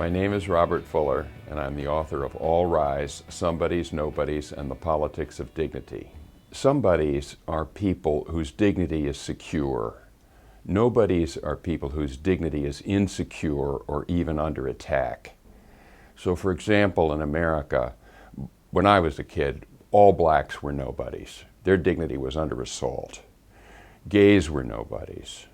My name is Robert Fuller, and I'm the author of All Rise, Somebodies, Nobodies, and the Politics of Dignity. Somebodies are people whose dignity is secure. Nobodies are people whose dignity is insecure or even under attack. So for example, in America, when I was a kid, all blacks were nobodies. Their dignity was under assault. Gays were nobodies.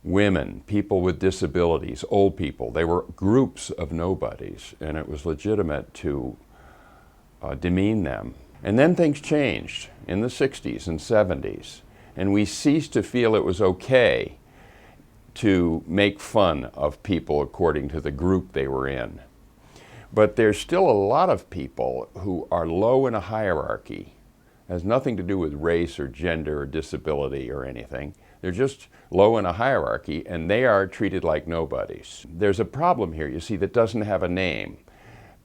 Women, people with disabilities, old people, they were groups of nobodies, and it was legitimate to demean them. And then things changed in the 60s and 70s, and we ceased to feel it was okay to make fun of people according to the group they were in. But there's still a lot of people who are low in a hierarchy. It has nothing to do with race or gender or disability or anything. They're just low in a hierarchy, and they are treated like nobodies. There's a problem here, you see, that doesn't have a name.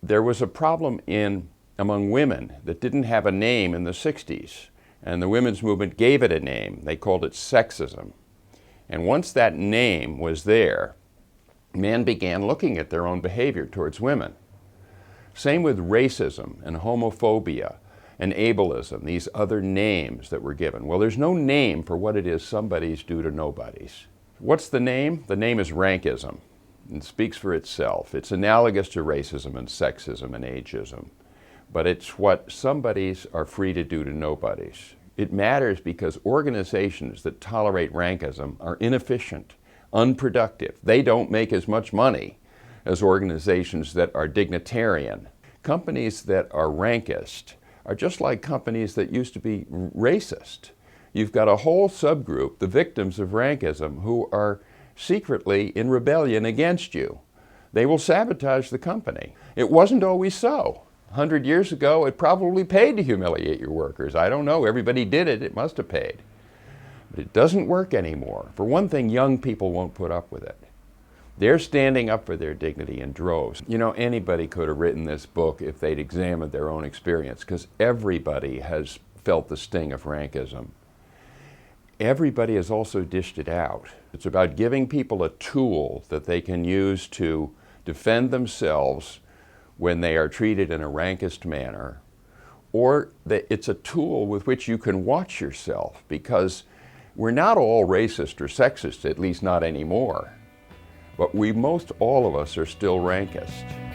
There was a problem among women that didn't have a name in the 60s, and the women's movement gave it a name. They called it sexism. And once that name was there, men began looking at their own behavior towards women. Same with racism and homophobia and ableism, these other names that were given. Well, there's no name for what it is somebodies do to nobodies. What's the name? The name is rankism. It speaks for itself. It's analogous to racism and sexism and ageism. But it's what somebodies are free to do to nobodies. It matters because organizations that tolerate rankism are inefficient, unproductive. They don't make as much money as organizations that are dignitarian. Companies that are rankist are just like companies that used to be racist. You've got a whole subgroup, the victims of rankism, who are secretly in rebellion against you. They will sabotage the company. It wasn't always so. 100 years ago, it probably paid to humiliate your workers. I don't know, everybody did it, it must have paid. But it doesn't work anymore. For one thing, young people won't put up with it. They're standing up for their dignity in droves. You know, anybody could have written this book if they'd examined their own experience, because everybody has felt the sting of rankism. Everybody has also dished it out. It's about giving people a tool that they can use to defend themselves when they are treated in a rankist manner, or that it's a tool with which you can watch yourself, because we're not all racist or sexist, at least not anymore. But most all of us are still rankist.